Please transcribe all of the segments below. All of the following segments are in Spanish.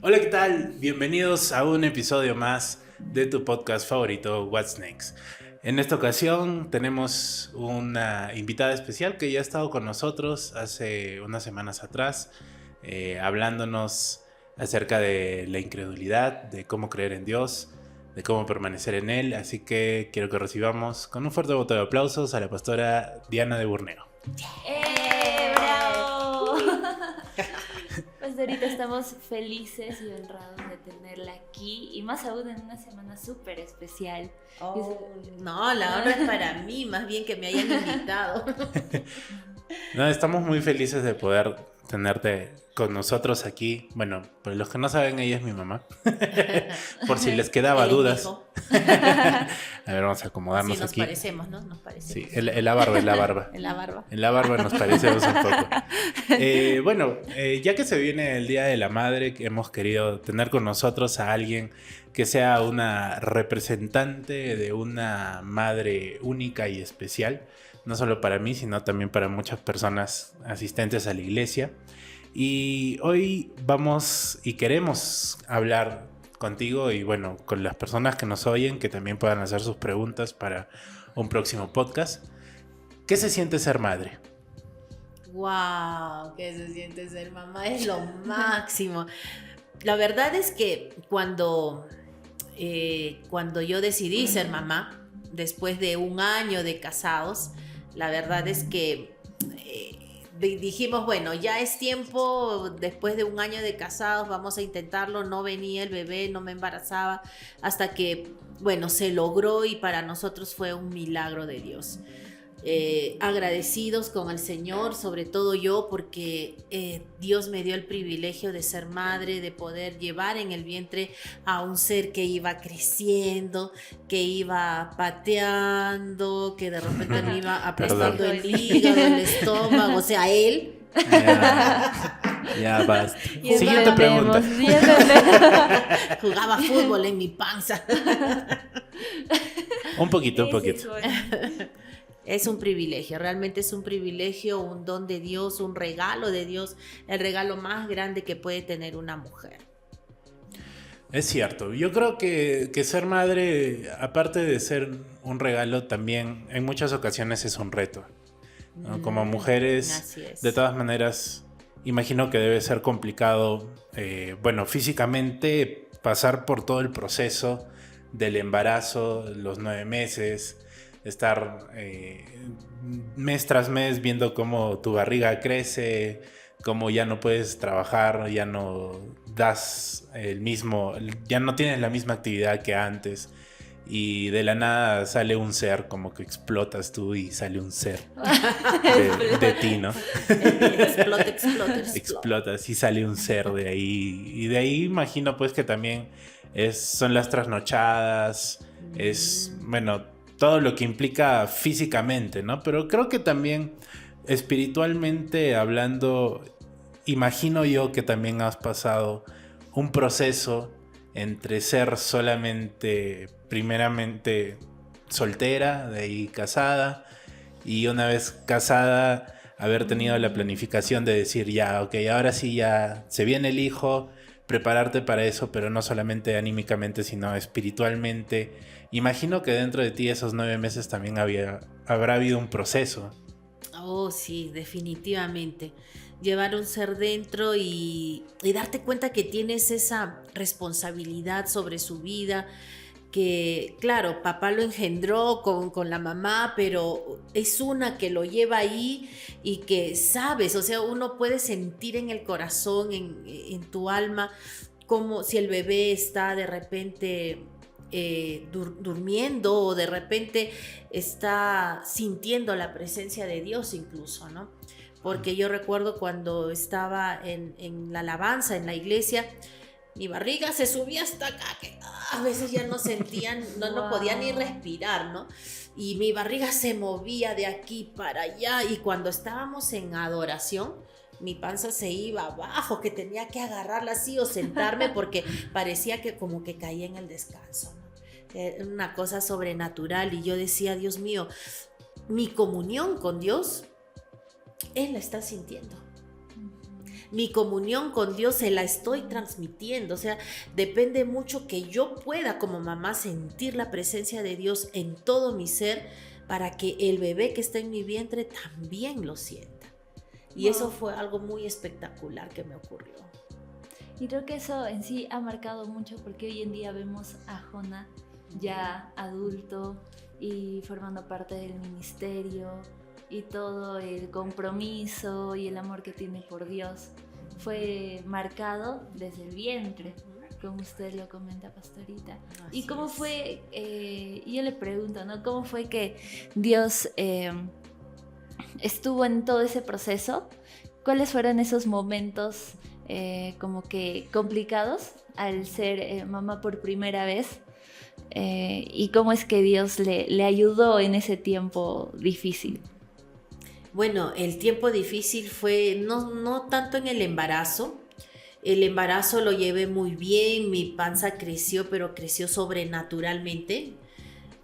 Hola, ¿qué tal? Bienvenidos a un episodio más de tu podcast favorito, What's Next. En esta ocasión tenemos una invitada especial que ya ha estado con nosotros hace unas semanas atrás, hablándonos acerca de la incredulidad, de cómo creer en Dios, de cómo permanecer en Él. Así que quiero que recibamos con un fuerte voto de aplausos a la pastora Diana de Burneo. ¡Bravo! Pastorita, estamos felices y honrados de tenerla aquí y más aún en una semana súper especial. No, la honra es para mí, más bien que me hayan invitado. No, estamos muy felices de poder tenerte con nosotros aquí. Bueno, para los que no saben, ella es mi mamá. Por si les quedaba dudas. A ver, vamos a acomodarnos sí, nos aquí. Parecemos, ¿no? Nos parecemos. Sí, en la barba. En la barba. En la barba nos parecemos un poco. Ya que se viene el Día de la Madre, hemos querido tener con nosotros a alguien que sea una representante de una madre única y especial, no solo para mí, sino también para muchas personas asistentes a la iglesia. Y hoy vamos y queremos hablar contigo y bueno, con las personas que nos oyen, que también puedan hacer sus preguntas para un próximo podcast. ¿Qué se siente ser madre? ¡Wow! ¿Qué se siente ser mamá? Es lo máximo. La verdad es que cuando yo decidí ser mamá, después de un año de casados, la verdad es que dijimos, bueno, ya es tiempo, después de un año de casados, vamos a intentarlo. No venía el bebé, no me embarazaba, hasta que, bueno, se logró y para nosotros fue un milagro de Dios. Agradecidos con el Señor, sobre todo yo, porque Dios me dio el privilegio de ser madre, de poder llevar en el vientre a un ser que iba creciendo, que iba pateando, que de repente me iba apretando el hígado, el estómago, o sea, él. Ya basta. Siguiente pregunta. Jugaba fútbol en mi panza. Un poquito. Es un privilegio, realmente es un privilegio, un don de Dios, un regalo de Dios, el regalo más grande que puede tener una mujer. Es cierto, yo creo que ser madre, aparte de ser un regalo, también en muchas ocasiones es un reto, ¿no? Como mujeres, de todas maneras, imagino que debe ser complicado, físicamente pasar por todo el proceso del embarazo, los 9 meses, estar mes tras mes viendo cómo tu barriga crece, cómo ya no puedes trabajar, ya no ya no tienes la misma actividad que antes y de la nada sale un ser, como que explotas tú y sale un ser de ti, ¿no? Explotas y sale un ser de ahí y de ahí imagino pues que también son las trasnochadas, todo lo que implica físicamente, ¿no? Pero creo que también espiritualmente hablando, imagino yo que también has pasado un proceso entre ser solamente, primeramente soltera, de ahí casada, y una vez casada haber tenido la planificación de decir ya, ok, ahora sí ya se viene el hijo, prepararte para eso, pero no solamente anímicamente, sino espiritualmente. Imagino que dentro de ti esos 9 meses también habrá habido un proceso. Oh, sí, definitivamente. Llevar un ser dentro y darte cuenta que tienes esa responsabilidad sobre su vida, que claro, papá lo engendró con la mamá, pero es una que lo lleva ahí y que sabes, o sea, uno puede sentir en el corazón, en tu alma, como si el bebé está de repente durmiendo o de repente está sintiendo la presencia de Dios incluso, ¿no? Porque yo recuerdo cuando estaba en la alabanza, en la iglesia, mi barriga se subía hasta acá, que a veces ya no sentían, no podía ni respirar, ¿no? Y mi barriga se movía de aquí para allá, y cuando estábamos en adoración, mi panza se iba abajo, que tenía que agarrarla así o sentarme porque parecía que como que caía en el descanso, ¿no? Una cosa sobrenatural, y yo decía, Dios mío, mi comunión con Dios, Él la está sintiendo. Mi comunión con Dios se la estoy transmitiendo. O sea, depende mucho que yo pueda como mamá sentir la presencia de Dios en todo mi ser para que el bebé que está en mi vientre también lo sienta. Y eso fue algo muy espectacular que me ocurrió. Y creo que eso en sí ha marcado mucho porque hoy en día vemos a Jona ya adulto y formando parte del ministerio y todo el compromiso y el amor que tiene por Dios fue marcado desde el vientre, como usted lo comenta, pastorita. Así ¿Y cómo es. fue, yo le pregunto, ¿no? ¿Cómo fue que Dios estuvo en todo ese proceso? ¿Cuáles fueron esos momentos como que complicados al ser mamá por primera vez? ¿Y cómo es que Dios le ayudó en ese tiempo difícil? Bueno, el tiempo difícil fue no tanto en el embarazo. El embarazo lo llevé muy bien, mi panza creció, pero creció sobrenaturalmente.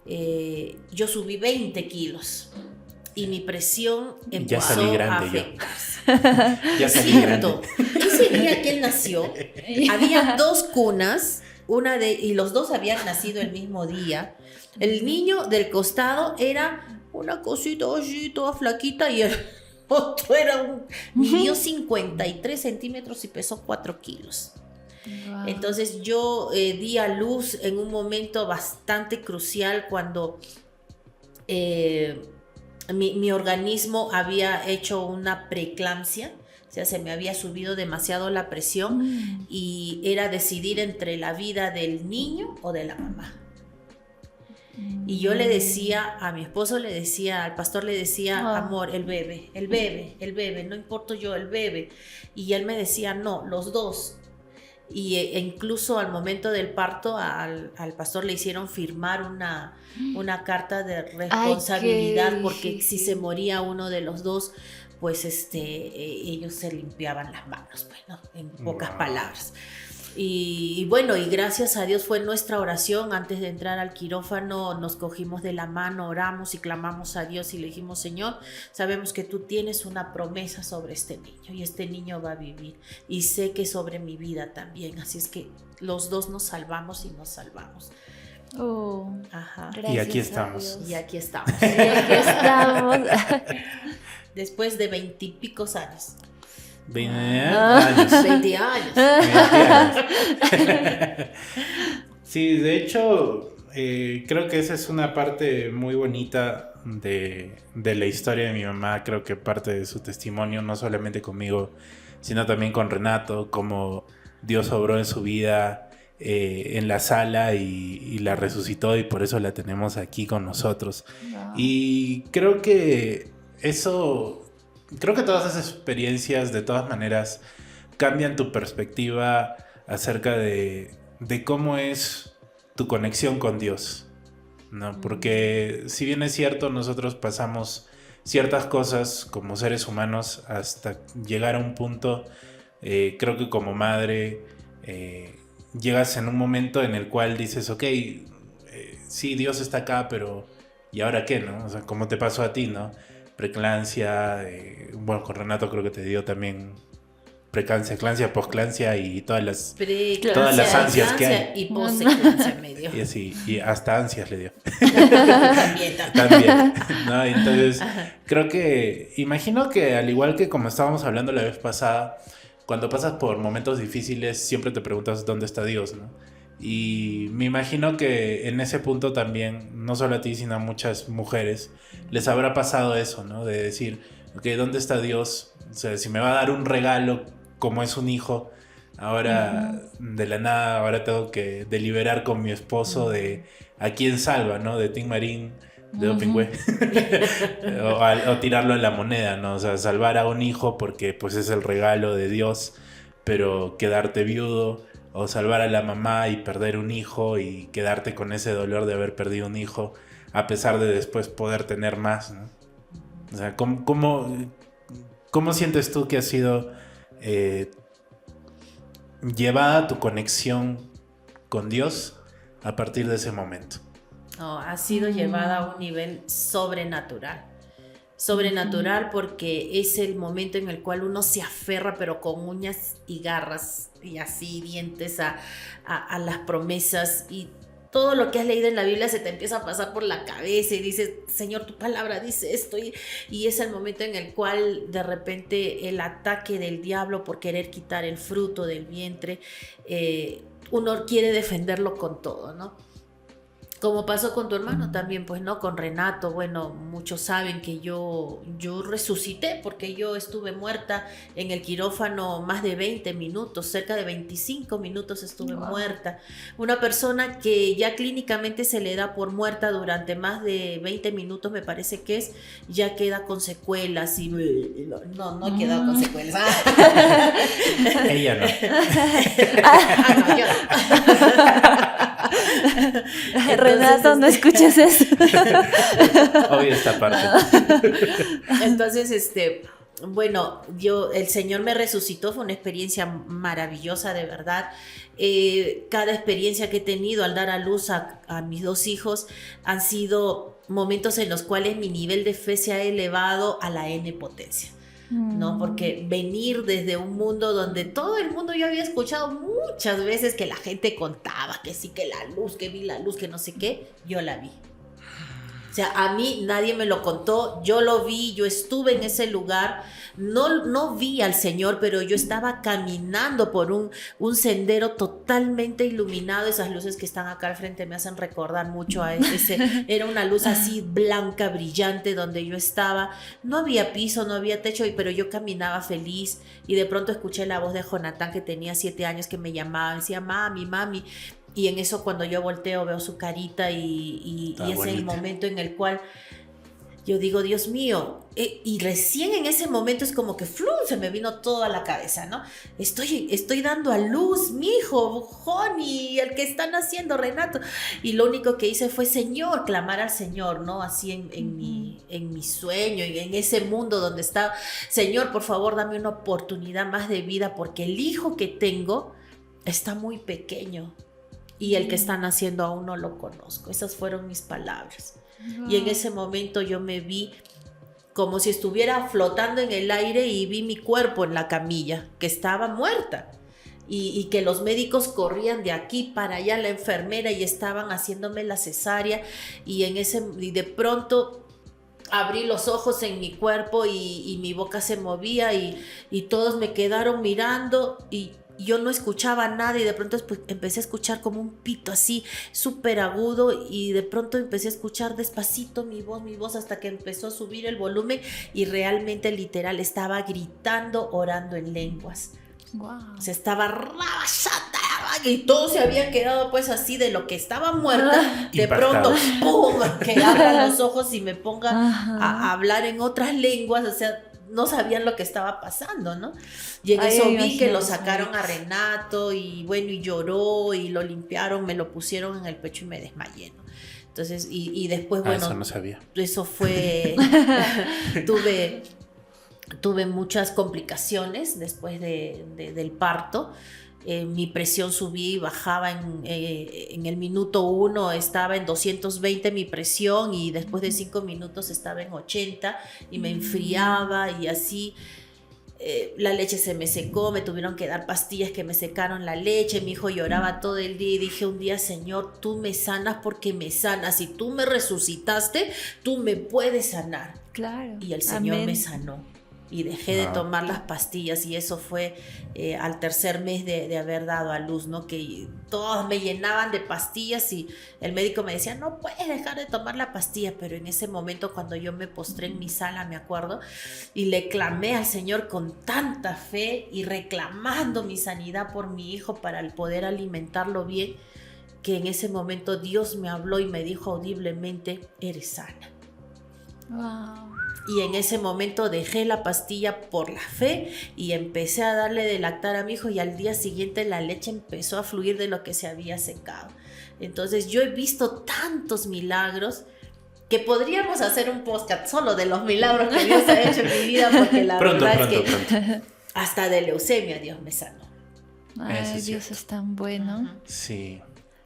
Yo subí 20 kilos y mi presión Ya salí empezó a grande yo. afectarse. Ya salí Cierto, grande. ese día que él nació, había 2 cunas, y los 2 habían nacido el mismo día. El niño del costado era una cosita así, toda flaquita, y el otro midió 53 centímetros y pesó 4 kilos. Wow. Entonces yo di a luz en un momento bastante crucial cuando mi organismo había hecho una preeclampsia, o sea, se me había subido demasiado la presión y era decidir entre la vida del niño o de la mamá. Y yo le decía a mi esposo, le decía, al pastor le decía, amor, el bebé, no importo yo, el bebé. Y él me decía, no, los 2. E incluso al momento del parto al pastor le hicieron firmar una carta de responsabilidad. Ay, porque si se moría uno de los 2, pues ellos se limpiaban las manos, pues, ¿no? En pocas palabras. Y bueno, y gracias a Dios fue nuestra oración. Antes de entrar al quirófano nos cogimos de la mano, oramos y clamamos a Dios y le dijimos, Señor, sabemos que tú tienes una promesa sobre este niño y este niño va a vivir y sé que sobre mi vida también, así es que los 2 nos salvamos y nos salvamos. Ajá. Y aquí estamos. Y aquí estamos. Y aquí estamos. Después de 20 y picos años. 20 años. 20 años. Sí, de hecho, creo que esa es una parte muy bonita de la historia de mi mamá. Creo que parte de su testimonio, no solamente conmigo, sino también con Renato, cómo Dios obró en su vida en la sala y la resucitó, y por eso la tenemos aquí con nosotros. No. Y creo que creo que todas esas experiencias de todas maneras cambian tu perspectiva acerca de cómo es tu conexión con Dios, ¿no? Porque si bien es cierto, nosotros pasamos ciertas cosas como seres humanos hasta llegar a un punto, creo que como madre llegas en un momento en el cual dices, ok, sí, Dios está acá, pero ¿y ahora qué, no? O sea, ¿cómo te pasó a ti, no? Preeclampsia, bueno, con Renato creo que te dio también preeclampsia, posclampsia y todas las ansias que hay. Y poseclampsia me dio. Y así, y hasta ansias le dio. También. ¿No? Entonces, creo que, imagino que al igual que como estábamos hablando la vez pasada, cuando pasas por momentos difíciles siempre te preguntas dónde está Dios, ¿no? Y me imagino que en ese punto también, no solo a ti, sino a muchas mujeres, les habrá pasado eso, ¿no? De decir, ok, ¿dónde está Dios? O sea, si me va a dar un regalo como es un hijo, ahora de la nada, ahora tengo que deliberar con mi esposo de a quién salva, ¿no? De Tim Marín, de Dopingüe, o tirarlo en la moneda, ¿no? O sea, salvar a un hijo porque pues es el regalo de Dios, pero quedarte viudo, o salvar a la mamá y perder un hijo y quedarte con ese dolor de haber perdido un hijo, a pesar de después poder tener más, ¿no? O sea, ¿cómo sientes tú que ha sido llevada tu conexión con Dios a partir de ese momento? No, ha sido llevada a un nivel sobrenatural. Sobrenatural porque es el momento en el cual uno se aferra, pero con uñas y garras y así dientes a las promesas, y todo lo que has leído en la Biblia se te empieza a pasar por la cabeza y dices, Señor, tu palabra dice esto, y es el momento en el cual de repente el ataque del diablo por querer quitar el fruto del vientre, uno quiere defenderlo con todo, ¿no? Como pasó con tu hermano también, pues, ¿no? Con Renato, bueno, muchos saben que yo resucité porque yo estuve muerta en el quirófano más de 20 minutos, cerca de 25 minutos estuve muerta. Una persona que ya clínicamente se le da por muerta durante más de 20 minutos, me parece que es, ya queda con secuelas y no he quedado con secuelas. Ella no. No, yo no. Renato, no escuches eso. Obvio esta parte. Entonces, bueno, el Señor me resucitó, fue una experiencia maravillosa, de verdad. Cada experiencia que he tenido al dar a luz a mis 2 hijos han sido momentos en los cuales mi nivel de fe se ha elevado a la N potencia. ¿No? Porque venir desde un mundo donde todo el mundo, yo había escuchado muchas veces que la gente contaba que sí, que la luz, que vi la luz, que no sé qué, yo la vi. O sea, a mí nadie me lo contó, yo lo vi, yo estuve en ese lugar, no vi al Señor, pero yo estaba caminando por un sendero totalmente iluminado. Esas luces que están acá al frente me hacen recordar mucho a era una luz así blanca, brillante, donde yo estaba. No había piso, no había techo, pero yo caminaba feliz, y de pronto escuché la voz de Jonathan, que tenía 7 años, que me llamaba, me decía, mami, mami. Y en eso, cuando yo volteo, veo su carita y es bonita. El momento en el cual yo digo, Dios mío, y recién en ese momento es como que ¡flum! Se me vino todo a la cabeza, ¿no? Estoy dando a luz, mi hijo, Joni, el que está naciendo, Renato. Y lo único que hice fue, Señor, clamar al Señor, ¿no? Así en mi sueño y en ese mundo donde estaba. Señor, por favor, dame una oportunidad más de vida, porque el hijo que tengo está muy pequeño. Y el que está naciendo aún no lo conozco. Esas fueron mis palabras. Wow. Y en ese momento yo me vi como si estuviera flotando en el aire, y vi mi cuerpo en la camilla, que estaba muerta. Y que los médicos corrían de aquí para allá, la enfermera, y estaban haciéndome la cesárea. Y de pronto abrí los ojos en mi cuerpo y mi boca se movía, y todos me quedaron mirando, y yo no escuchaba nada, y de pronto empecé a escuchar como un pito así súper agudo, y de pronto empecé a escuchar despacito mi voz hasta que empezó a subir el volumen, y realmente literal estaba gritando, orando en lenguas. Wow. Se estaba y todos se habían quedado pues así de lo que estaba muerta. De pronto, ¡pum!, que abra los ojos y me ponga a hablar en otras lenguas. O sea, no sabían lo que estaba pasando, ¿no? Y en eso vi que lo sacaron a Renato, y bueno, y lloró, y lo limpiaron, me lo pusieron en el pecho y me desmayé, ¿no? Entonces, y después, bueno, eso no sabía. Eso fue, tuve muchas complicaciones después del parto. Mi presión subía y bajaba. En el minuto 1 estaba en 220 mi presión, y después de 5 minutos estaba en 80, y me enfriaba, y así. La leche se me secó, me tuvieron que dar pastillas que me secaron la leche. Mi hijo lloraba todo el día, y dije un día, Señor, tú me sanas porque me sanas. Si tú me resucitaste, tú me puedes sanar. Claro. Y el Señor me sanó. Y dejé de tomar las pastillas, y eso fue al tercer mes de haber dado a luz, ¿no? Que todos me llenaban de pastillas, y el médico me decía, no puedes dejar de tomar la pastilla. Pero en ese momento, cuando yo me postré en mi sala, me acuerdo, y le clamé al Señor con tanta fe, y reclamando mi sanidad por mi hijo para poder alimentarlo bien, que en ese momento Dios me habló y me dijo audiblemente, eres sana. Wow. Y en ese momento dejé la pastilla por la fe, y empecé a darle de lactar a mi hijo, y al día siguiente la leche empezó a fluir de lo que se había secado. Entonces yo he visto tantos milagros que podríamos hacer un podcast solo de los milagros que Dios ha hecho en mi vida, porque la verdad es que hasta de leucemia Dios me sanó. Ay, Dios es tan bueno. Sí.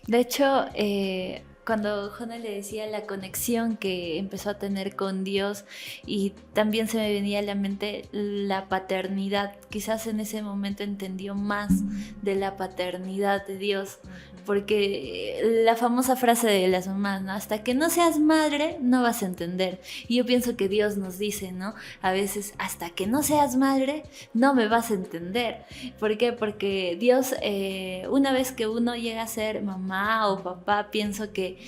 De hecho, cuando Jona le decía la conexión que empezó a tener con Dios, y también se me venía a la mente la paternidad. Quizás en ese momento entendió más de la paternidad de Dios, porque la famosa frase de las mamás, ¿no? Hasta que no seas madre no vas a entender. Y yo pienso que Dios nos dice, ¿no? A veces, hasta que no seas madre no me vas a entender. ¿Por qué? Porque Dios, una vez que uno llega a ser mamá o papá, pienso que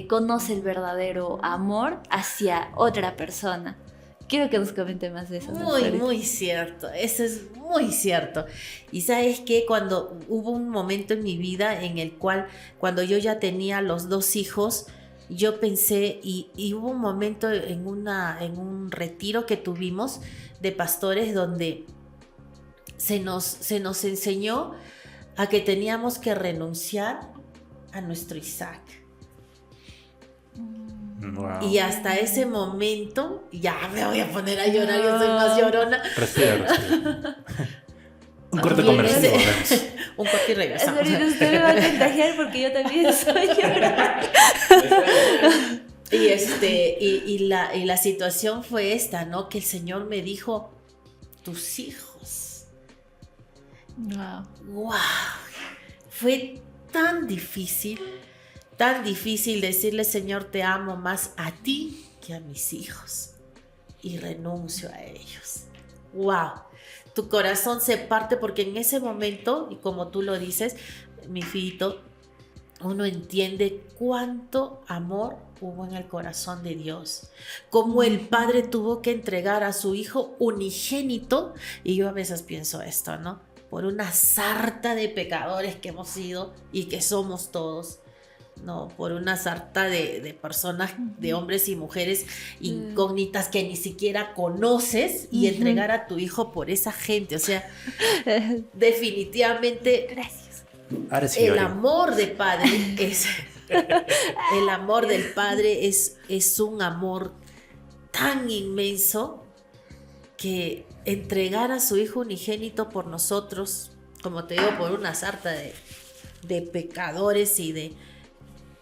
conoce el verdadero amor hacia otra persona. Quiero que nos comente más de eso. Muy cierto, eso es muy cierto. Y sabes que cuando hubo un momento en mi vida en el cual, cuando yo ya tenía los 2 hijos, yo pensé, y hubo un momento en un retiro que tuvimos de pastores donde se nos enseñó a que teníamos que renunciar a nuestro Isaac. Wow. Y hasta ese momento, ya me voy a poner a llorar, yo soy más llorona. Respira. Un corte comercial. Volvemos. Un corte y regresamos. Ahorita usted me va a contagiar porque yo también soy llorona. Y la situación fue esta, ¿no? Que el Señor me dijo, tus hijos. Wow. Fue tan difícil decirle, Señor, te amo más a ti que a mis hijos. Y renuncio a ellos. Wow. Tu corazón se parte porque en ese momento, y como tú lo dices, mi fito, uno entiende cuánto amor hubo en el corazón de Dios. Cómo el Padre tuvo que entregar a su Hijo unigénito. Y yo a veces pienso esto, ¿no? Por una sarta de pecadores que hemos sido y que somos todos. No, por una sarta de personas, de hombres y mujeres incógnitas que ni siquiera conoces, y entregar a tu hijo por esa gente. O sea, definitivamente. Gracias. Ahora sí, el amor de padre es. El amor del Padre es un amor tan inmenso que entregar a su Hijo unigénito por nosotros, como te digo, por una sarta de pecadores y de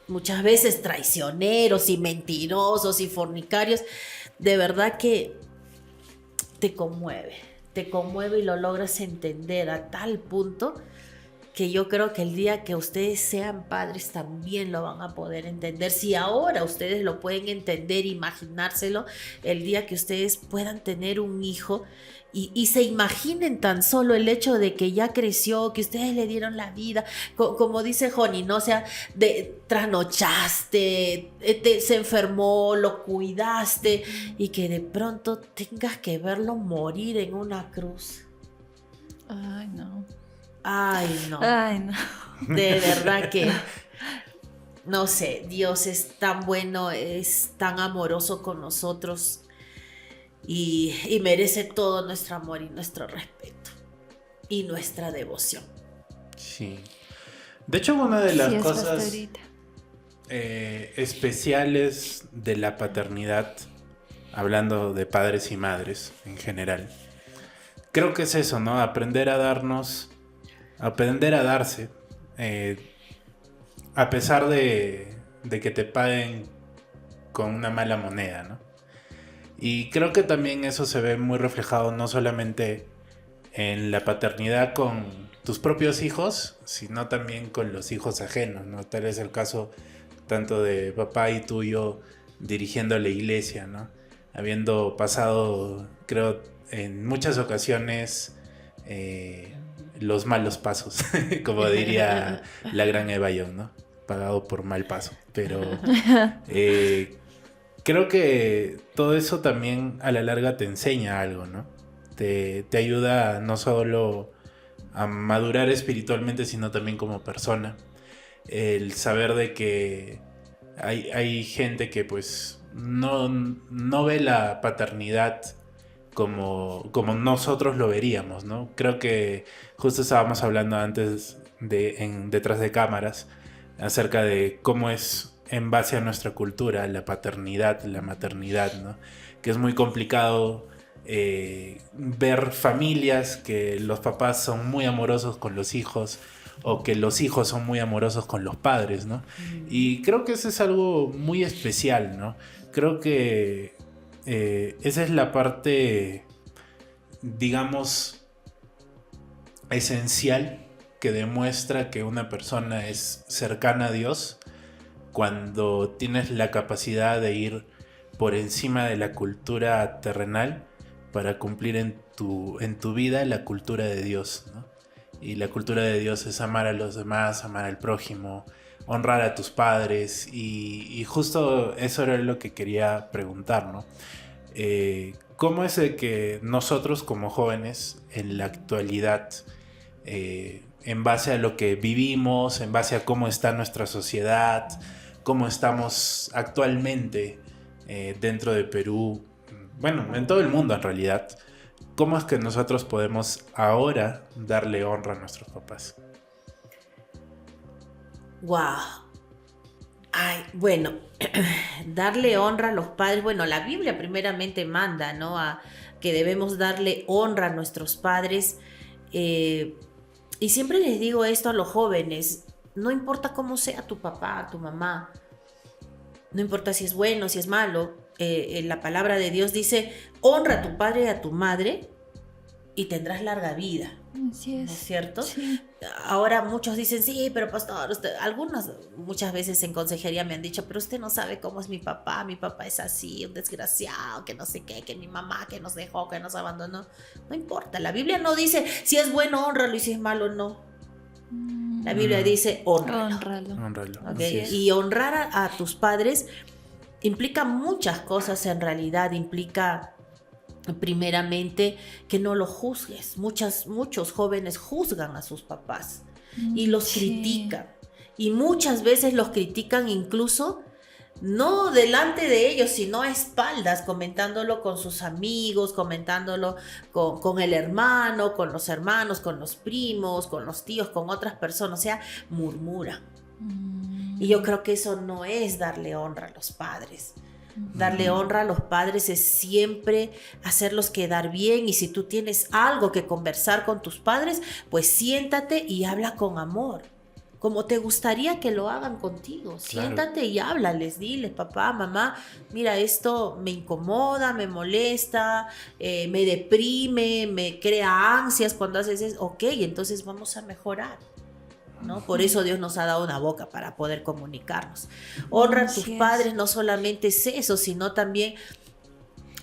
muchas veces traicioneros y mentirosos y fornicarios, de verdad que te conmueve y lo logras entender a tal punto que yo creo que el día que ustedes sean padres también lo van a poder entender. Si ahora ustedes lo pueden entender, imaginárselo, el día que ustedes puedan tener un hijo y se imaginen tan solo el hecho de que ya creció, que ustedes le dieron la vida, como dice Joni, ¿no? O sea, trasnochaste, se enfermó, lo cuidaste, y que de pronto tengas que verlo morir en una cruz. Ay, no. Ay, no. Ay, no. De verdad que, no sé, Dios es tan bueno, es tan amoroso con nosotros y merece todo nuestro amor y nuestro respeto y nuestra devoción. Sí. De hecho, una de las Sí, cosas especiales de la paternidad, hablando de padres y madres en general, creo que es eso, ¿no? Aprender a darse, a pesar de que te paguen con una mala moneda, ¿no? Y creo que también eso se ve muy reflejado no solamente en la paternidad con tus propios hijos, sino también con los hijos ajenos, ¿no? Tal es el caso tanto de papá y tuyo dirigiendo la iglesia, ¿no? Habiendo pasado, creo, en muchas ocasiones los malos pasos, como diría la gran Eva Young, ¿no? Pagado por mal paso. Pero creo que todo eso también a la larga te enseña algo, ¿no? Te ayuda no solo a madurar espiritualmente, sino también como persona. El saber de que hay gente que pues no ve la paternidad como nosotros lo veríamos, ¿no? Creo que justo estábamos hablando antes detrás de cámaras acerca de cómo es en base a nuestra cultura la paternidad, la maternidad, ¿no? Que es muy complicado ver familias que los papás son muy amorosos con los hijos, o que los hijos son muy amorosos con los padres, ¿no? Y creo que eso es algo muy especial, ¿no? Creo que esa es la parte, digamos, esencial que demuestra que una persona es cercana a Dios cuando tienes la capacidad de ir por encima de la cultura terrenal para cumplir en tu vida la cultura de Dios, ¿no? Y la cultura de Dios es amar a los demás, amar al prójimo, honrar a tus padres, y justo eso era lo que quería preguntar, ¿no? ¿Cómo es de que nosotros como jóvenes en la actualidad, en base a lo que vivimos, en base a cómo está nuestra sociedad, cómo estamos actualmente dentro de Perú, bueno, en todo el mundo en realidad, cómo es que nosotros podemos ahora darle honra a nuestros papás? Wow. Ay, bueno, darle honra a los padres. Bueno, la Biblia primeramente manda, ¿no? A que debemos darle honra a nuestros padres. Y siempre les digo esto a los jóvenes: no importa cómo sea tu papá, tu mamá, no importa si es bueno, si es malo. La palabra de Dios dice: honra a tu padre y a tu madre y tendrás larga vida. Así es. ¿No es cierto? Sí. Ahora muchos dicen: sí, pero pastor, muchas veces en consejería me han dicho: pero usted no sabe cómo es mi papá es así, un desgraciado, que no sé qué, que mi mamá que nos dejó, que nos abandonó. No importa, la Biblia no dice si es bueno, honralo, y si es malo, no. La Biblia dice: honralo. Honralo. ¿Okay? Y honrar a tus padres implica muchas cosas. En realidad implica, primeramente, que no lo juzgues. Muchos jóvenes juzgan a sus papás y los critican, y muchas veces los critican incluso no delante de ellos, sino a espaldas, comentándolo con sus amigos, comentándolo con el hermano, con los hermanos, con los primos, con los tíos, con otras personas. O sea, murmuran. Y yo creo que eso no es darle honra a los padres. Darle honra a los padres es siempre hacerlos quedar bien, y si tú tienes algo que conversar con tus padres, pues siéntate y habla con amor, como te gustaría que lo hagan contigo. Claro. Siéntate y háblales, diles: papá, mamá, mira, esto me incomoda, me molesta, me deprime, me crea ansias cuando haces eso. Ok, entonces vamos a mejorar, ¿no? Por eso Dios nos ha dado una boca para poder comunicarnos. Honra a tus padres, no solamente es eso, sino también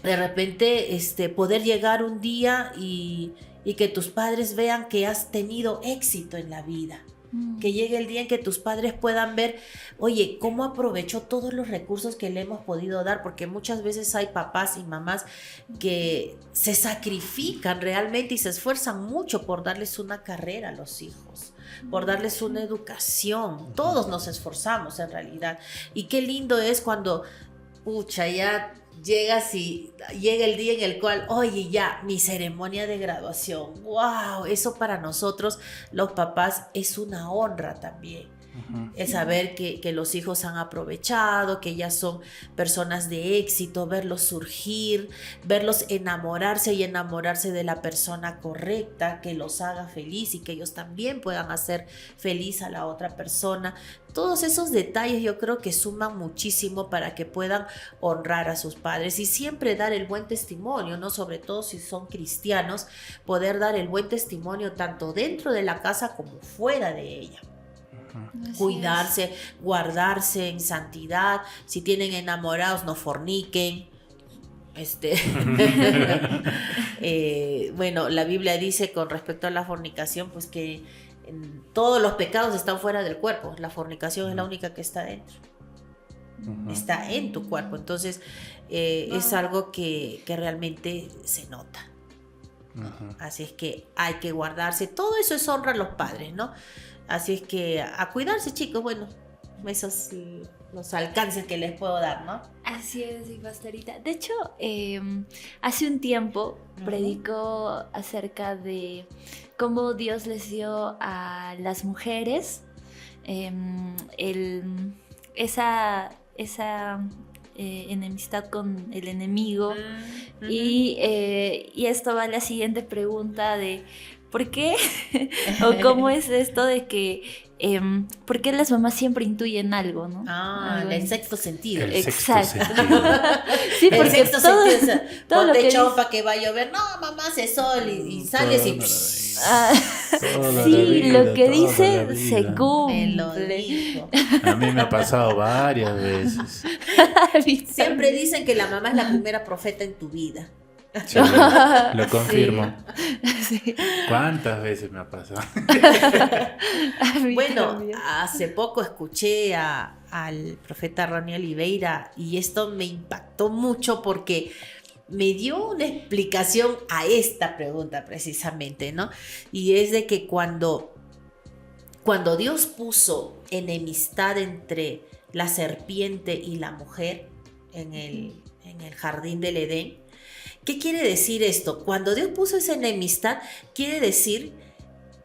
de repente poder llegar un día y que tus padres vean que has tenido éxito en la vida. Que llegue el día en que tus padres puedan ver: oye, cómo aprovechó todos los recursos que le hemos podido dar. Porque muchas veces hay papás y mamás que se sacrifican realmente y se esfuerzan mucho por darles una carrera a los hijos, por darles una educación. Todos nos esforzamos en realidad. Y qué lindo es cuando, ya llegas y llega el día en el cual, oye, ya, mi ceremonia de graduación. ¡Wow! Eso para nosotros, los papás, es una honra también. El saber que los hijos han aprovechado, que ya son personas de éxito, verlos surgir, verlos enamorarse y enamorarse de la persona correcta, que los haga feliz y que ellos también puedan hacer feliz a la otra persona. Todos esos detalles yo creo que suman muchísimo para que puedan honrar a sus padres y siempre dar el buen testimonio, ¿no? Sobre todo si son cristianos, poder dar el buen testimonio tanto dentro de la casa como fuera de ella. Cuidarse, guardarse en santidad. Si tienen enamorados, no forniquen. Bueno, la Biblia dice con respecto a la fornicación, pues que todos los pecados están fuera del cuerpo. La fornicación es la única que está dentro. Está en tu cuerpo. Entonces es algo que realmente se nota. Así es que hay que guardarse. Todo eso es honra a los padres, ¿no? Así es que a cuidarse, chicos. Bueno, esos los alcances que les puedo dar, ¿no? Así es, pastorita. De hecho, hace un tiempo predicó acerca de cómo Dios les dio a las mujeres esa enemistad con el enemigo. Y esto va a la siguiente pregunta de ¿por qué? O cómo es esto de que, ¿por qué las mamás siempre intuyen algo, no? Algo el en- sexto sentido. El sexto Exacto. sentido. Sí, El porque sexto todo, sentido, o sea, todo lo ponte que chao dice- para que va a llover. No, mamá, hace sol y sales Toda y... la Ah, vida, toda la sí, vida, lo que toda la dice se vida. Me lo cumple. dijo. A mí me ha pasado varias veces. Siempre dicen que la mamá es la primera profeta en tu vida. Sí, lo confirmo. Sí. ¿Cuántas veces me ha pasado? A mí Bueno, también. hace poco escuché al profeta Ronnie Oliveira y esto me impactó mucho porque me dio una explicación a esta pregunta precisamente, ¿no? Y es de que cuando Dios puso enemistad entre la serpiente y la mujer en el jardín del Edén, ¿qué quiere decir esto? Cuando Dios puso esa enemistad, quiere decir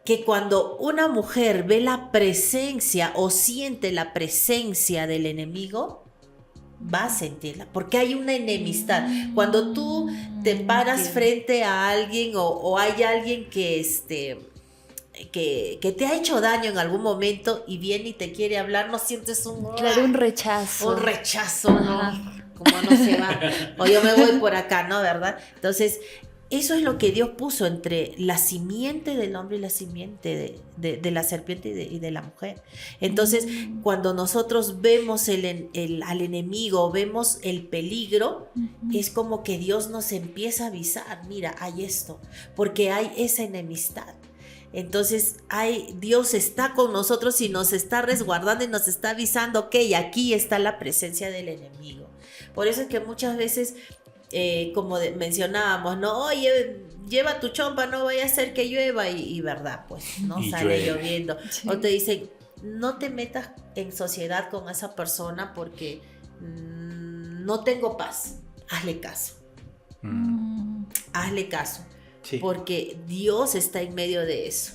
que cuando una mujer ve la presencia o siente la presencia del enemigo, va a sentirla, porque hay una enemistad. Cuando tú te paras Entiendo. frente a alguien o hay alguien que te ha hecho daño en algún momento y viene y te quiere hablar, no sientes Claro, un rechazo. un rechazo, ¿no? Ajá. Como no se va, o yo me voy por acá, ¿no? ¿Verdad? Entonces, eso es lo que Dios puso entre la simiente del hombre y la simiente de la serpiente y de la mujer. Entonces, cuando nosotros vemos al enemigo, vemos el peligro, es como que Dios nos empieza a avisar, mira, hay esto, porque hay esa enemistad. Entonces, Dios está con nosotros y nos está resguardando y nos está avisando, ok, aquí está la presencia del enemigo. Por eso es que muchas veces, como mencionábamos, ¿no? Oye, lleva tu chompa, no vaya a ser que llueva y verdad, pues no Y sale llueve. lloviendo. Sí. O te dicen, no te metas en sociedad con esa persona porque no tengo paz. Hazle caso, hazle caso. Sí, Porque Dios está en medio de eso.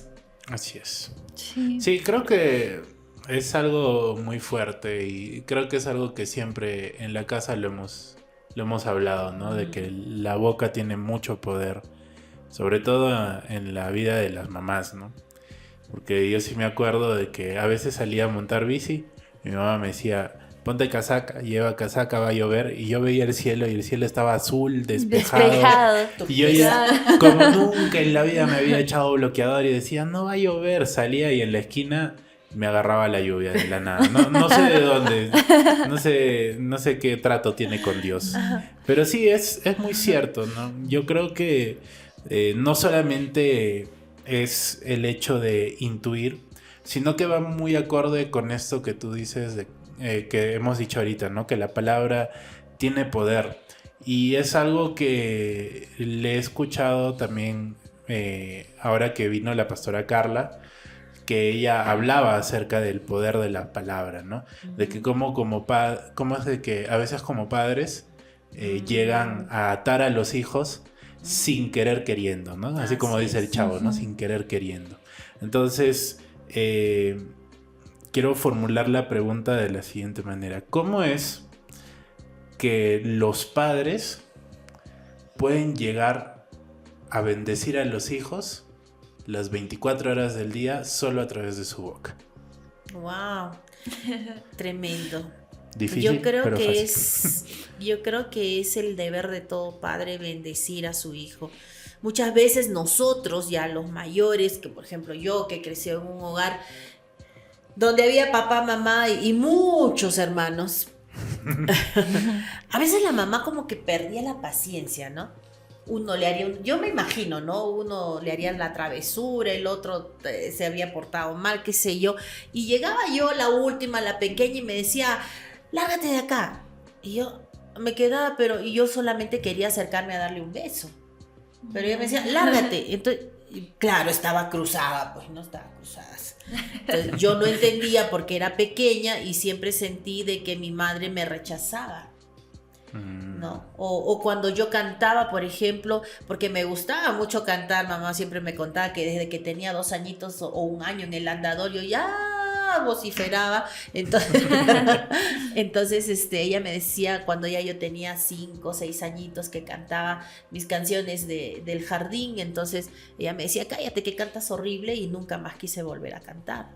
así es. Sí. Sí, creo que es algo muy fuerte y creo que es algo que siempre en la casa lo hemos hablado, ¿no? De que la boca tiene mucho poder, sobre todo en la vida de las mamás, ¿no? Porque yo sí me acuerdo de que a veces salía a montar bici, mi mamá me decía, ponte casaca, lleva casaca, va a llover, y yo veía el cielo y el cielo estaba azul, despejado. Despejado. Y yo ya, como nunca en la vida me había echado bloqueador y decía, no va a llover, salía y en la esquina me agarraba la lluvia de la nada. No sé de dónde, no sé qué trato tiene con Dios. Pero sí, es muy cierto, ¿no? Yo creo que no solamente es el hecho de intuir, sino que va muy acorde con esto que tú dices, que hemos dicho ahorita, ¿no? Que la palabra tiene poder. Y es algo que le he escuchado también ahora que vino la pastora Carla, que ella hablaba acerca del poder de la palabra, ¿no? De que cómo es de que a veces como padres llegan a atar a los hijos sin querer queriendo, ¿no? Así como Así dice el es. chavo, ¿no? Sin querer queriendo. Entonces, quiero formular la pregunta de la siguiente manera. ¿Cómo es que los padres pueden llegar a bendecir a los hijos las 24 horas del día solo a través de su boca? Wow, tremendo. Difícil, Yo creo pero que fácil. yo creo que es el deber de todo padre bendecir a su hijo. Muchas veces nosotros, ya los mayores, que por ejemplo yo que crecí en un hogar donde había papá, mamá y muchos hermanos, a veces la mamá como que perdía la paciencia, ¿no? Uno le haría, yo me imagino, ¿no? Uno le haría la travesura, el otro se había portado mal, qué sé yo. Y llegaba yo, la última, la pequeña, y me decía, lárgate de acá. Y yo me quedaba, y yo solamente quería acercarme a darle un beso. Pero ella me decía, lárgate. Entonces, claro, estaba cruzada, pues no estaba cruzada. Entonces, yo no entendía porque era pequeña y siempre sentí de que mi madre me rechazaba. ¿No? O cuando yo cantaba, por ejemplo, porque me gustaba mucho cantar, mamá siempre me contaba que desde que tenía 2 añitos o 1 año en el andador, yo ya más vociferaba. Entonces, ella me decía, cuando ya yo tenía 5 o 6 añitos, que cantaba mis canciones del jardín, entonces ella me decía, cállate que cantas horrible, y nunca más quise volver a cantar,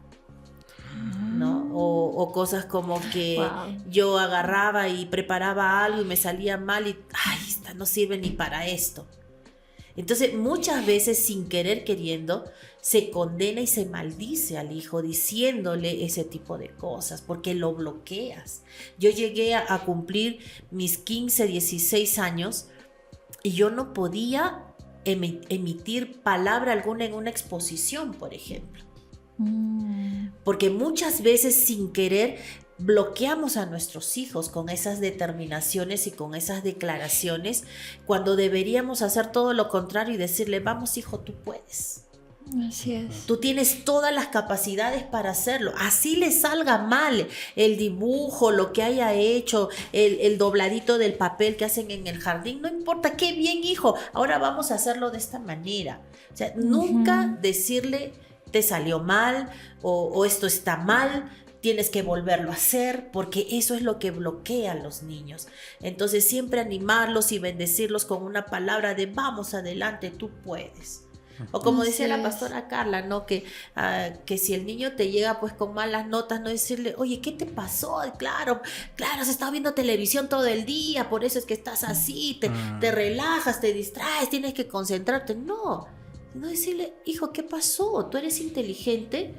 ¿no? O cosas como que yo agarraba y preparaba algo y me salía mal y, ay, esta no sirve ni para esto. Entonces, muchas veces, sin querer queriendo, se condena y se maldice al hijo diciéndole ese tipo de cosas, porque lo bloqueas. Yo llegué a cumplir mis 15, 16 años y yo no podía emitir palabra alguna en una exposición, por ejemplo. Porque muchas veces, sin querer, bloqueamos a nuestros hijos con esas determinaciones y con esas declaraciones, cuando deberíamos hacer todo lo contrario y decirle, vamos hijo, tú puedes. Así es. Tú tienes todas las capacidades para hacerlo. Así le salga mal el dibujo, lo que haya hecho, el dobladito del papel que hacen en el jardín. No importa, qué bien hijo, ahora vamos a hacerlo de esta manera. O sea, nunca decirle te salió mal o esto está mal, tienes que volverlo a hacer, porque eso es lo que bloquea a los niños. Entonces, siempre animarlos y bendecirlos con una palabra de vamos adelante, tú puedes. O como decía la pastora Carla, ¿no? Que si el niño te llega pues con malas notas, no decirle, oye, ¿qué te pasó? Claro, has estado viendo televisión todo el día, por eso es que estás así, te relajas, te distraes, tienes que concentrarte. No decirle, hijo, ¿qué pasó? Tú eres inteligente,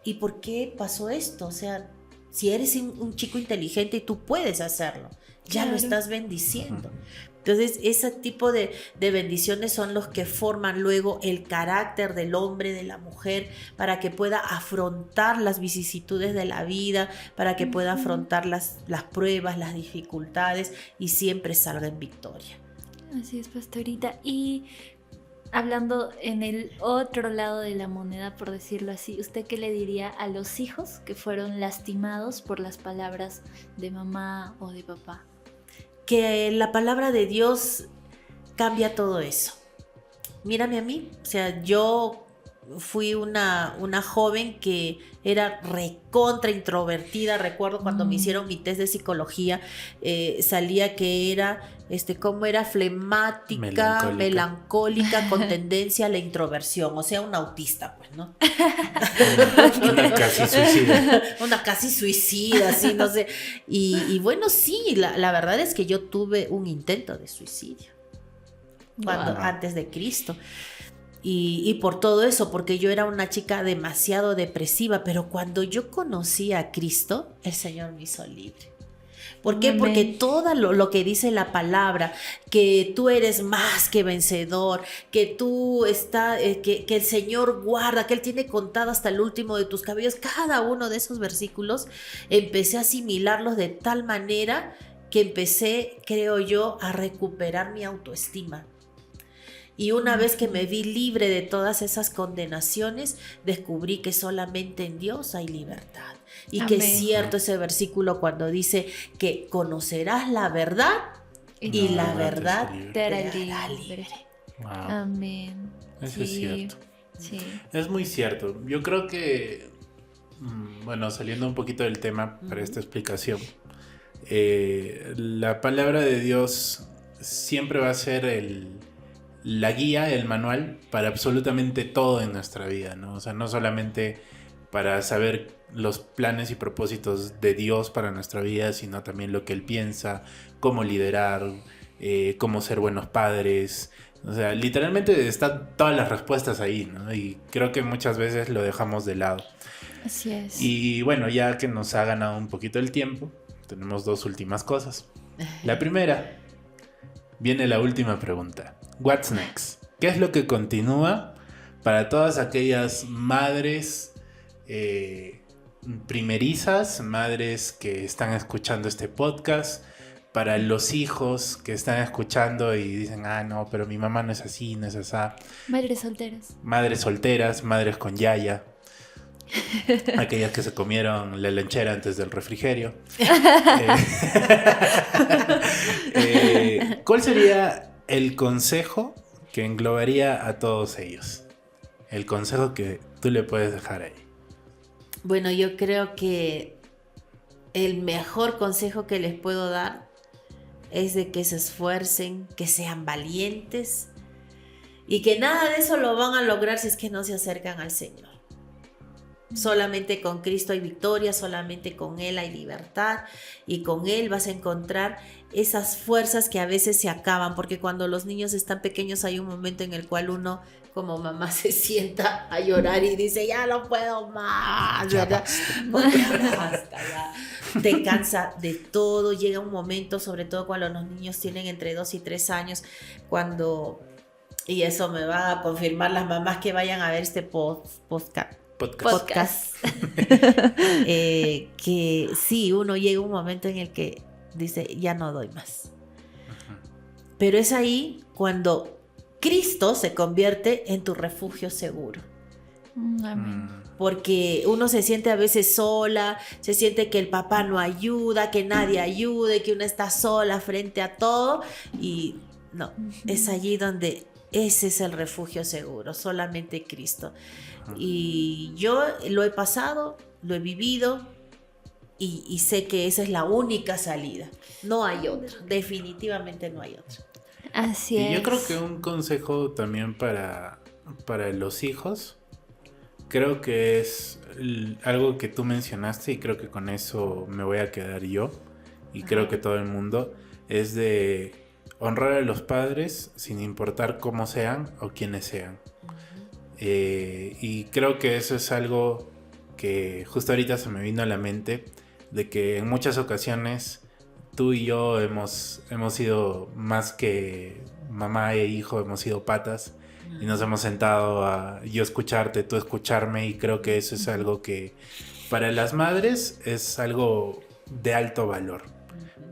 ¿y por qué pasó esto? O sea, si eres un chico inteligente y tú puedes hacerlo, ya lo estás bendiciendo. Entonces, ese tipo de bendiciones son los que forman luego el carácter del hombre, de la mujer, para que pueda afrontar las vicisitudes de la vida, para que pueda afrontar las pruebas, las dificultades, y siempre salga en victoria. Así es, pastorita. Y hablando en el otro lado de la moneda, por decirlo así, ¿usted qué le diría a los hijos que fueron lastimados por las palabras de mamá o de papá? Que la palabra de Dios cambia todo eso. Mírame a mí, o sea, yo fui una joven que era recontra introvertida. Recuerdo cuando me hicieron mi test de psicología, salía que era, ¿cómo era? Flemática, melancólica, con tendencia a la introversión, o sea, un autista, pues, ¿no? Una casi suicida. Una casi suicida, sí, no sé. Y bueno, sí, la verdad es que yo tuve un intento de suicidio antes de Cristo. Y por todo eso, porque yo era una chica demasiado depresiva, pero cuando yo conocí a Cristo, el Señor me hizo libre. ¿Por qué? Amén. Porque todo lo que dice la palabra, que tú eres más que vencedor, que tú que el Señor guarda, que Él tiene contado hasta el último de tus cabellos, cada uno de esos versículos, empecé a asimilarlos de tal manera que empecé, creo yo, a recuperar mi autoestima. Y una vez que me vi libre de todas esas condenaciones, descubrí que solamente en Dios hay libertad. Y que es cierto ese versículo cuando dice que conocerás la verdad y la verdad te hará libre. Wow. Amén. Eso es cierto. Sí. Es muy cierto. Yo creo que, bueno, saliendo un poquito del tema para esta explicación, la palabra de Dios siempre va a ser la guía, el manual para absolutamente todo en nuestra vida, ¿no? O sea, no solamente para saber los planes y propósitos de Dios para nuestra vida, sino también lo que Él piensa, cómo liderar, cómo ser buenos padres. O sea, literalmente están todas las respuestas ahí, ¿no? Y creo que muchas veces lo dejamos de lado. Así es. Y bueno, ya que nos ha ganado un poquito el tiempo, tenemos 2 últimas cosas. La primera, viene la última pregunta. What's next? ¿Qué es lo que continúa para todas aquellas madres primerizas, madres que están escuchando este podcast, para los hijos que están escuchando y dicen, no, pero mi mamá no es así, no es asá? Madres solteras. Madres solteras, madres con yaya. Aquellas que se comieron la lonchera antes del refrigerio. ¿Cuál sería el consejo que englobaría a todos ellos? El consejo que tú le puedes dejar ahí. Bueno, yo creo que el mejor consejo que les puedo dar es de que se esfuercen, que sean valientes y que nada de eso lo van a lograr si es que no se acercan al Señor. Solamente con Cristo hay victoria, solamente con Él hay libertad y con Él vas a encontrar esas fuerzas que a veces se acaban, porque cuando los niños están pequeños hay un momento en el cual uno como mamá se sienta a llorar y dice, ya no puedo más, ¿verdad? Porque basta, ya. Te cansa de todo, llega un momento, sobre todo cuando los niños tienen entre 2 y 3 años, cuando, y eso me va a confirmar las mamás que vayan a ver este podcast. Que sí, uno llega a un momento en el que dice, ya no doy más. Pero es ahí cuando Cristo se convierte en tu refugio seguro. Amén. Porque uno se siente a veces sola, se siente que el papá no ayuda, que nadie ayude, que uno está sola frente a todo. Y no, es allí donde ese es el refugio seguro, solamente Cristo. Y yo lo he pasado, lo he vivido y sé que esa es la única salida. No hay otra, definitivamente no hay otra. Así es. Y yo creo que un consejo también para los hijos, creo que es algo que tú mencionaste y creo que con eso me voy a quedar yo y creo que todo el mundo, es de honrar a los padres sin importar cómo sean o quiénes sean. Y creo que eso es algo que justo ahorita se me vino a la mente, de que en muchas ocasiones tú y yo hemos sido más que mamá e hijo, hemos sido patas y nos hemos sentado a yo escucharte, tú escucharme, y creo que eso es algo que para las madres es algo de alto valor,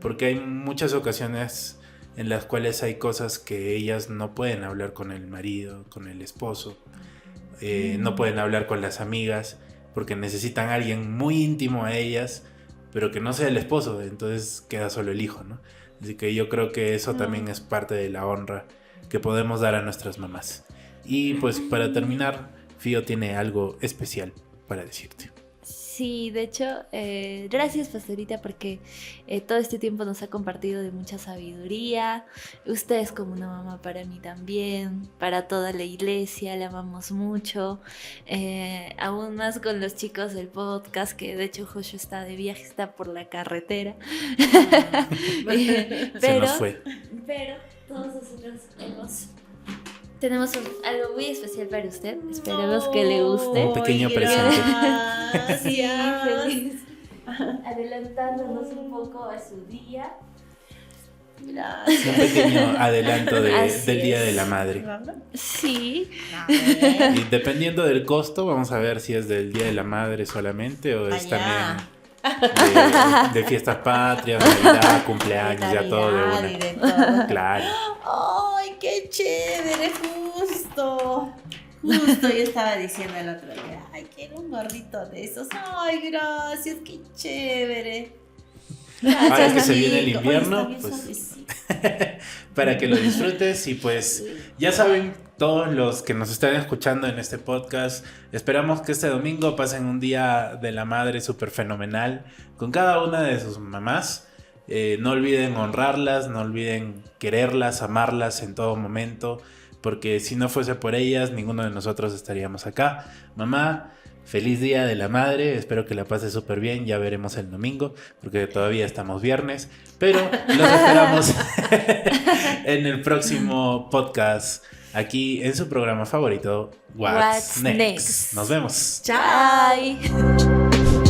porque hay muchas ocasiones en las cuales hay cosas que ellas no pueden hablar con el marido, con el esposo, no pueden hablar con las amigas porque necesitan a alguien muy íntimo a ellas, pero que no sea el esposo, entonces queda solo el hijo, ¿no? Así que yo creo que eso también es parte de la honra que podemos dar a nuestras mamás. Y pues para terminar, Fío tiene algo especial para decirte. Sí, de hecho, gracias Pastorita porque todo este tiempo nos ha compartido de mucha sabiduría. Usted es como una mamá para mí también, para toda la iglesia, la amamos mucho. Aún más con los chicos del podcast, que de hecho Joshua está de viaje, está por la carretera. Se nos fue. Pero todos nosotros tenemos algo muy especial para usted. Esperemos que le guste. Un pequeño presente. Sí, feliz. Adelantándonos un poco a su día. Gracias. Un pequeño adelanto Así del Día es. de la Madre. Sí. Y dependiendo del costo, vamos a ver si es del Día de la Madre solamente o es Allá. también de fiestas patrias, Navidad, cumpleaños, ya todo de Navidad y una. de todo. Claro. ¡Ay, qué chévere! Justo yo estaba diciendo el otro día, ay, quiero un gorrito de esos. Ay, gracias, qué chévere. Ahora que se viene el amigo. invierno, Ay, está bien pues suavecito. para que lo disfrutes. Y pues ya saben, todos los que nos están escuchando en este podcast, esperamos que este domingo pasen un día de la madre súper fenomenal con cada una de sus mamás. No olviden honrarlas, no olviden quererlas, amarlas en todo momento, porque si no fuese por ellas, ninguno de nosotros estaríamos acá. Mamá, feliz Día de la Madre, espero que la pases súper bien, ya veremos el domingo, porque todavía estamos viernes, pero los esperamos en el próximo podcast, aquí en su programa favorito, What's Next. Nos vemos. Chao. Bye.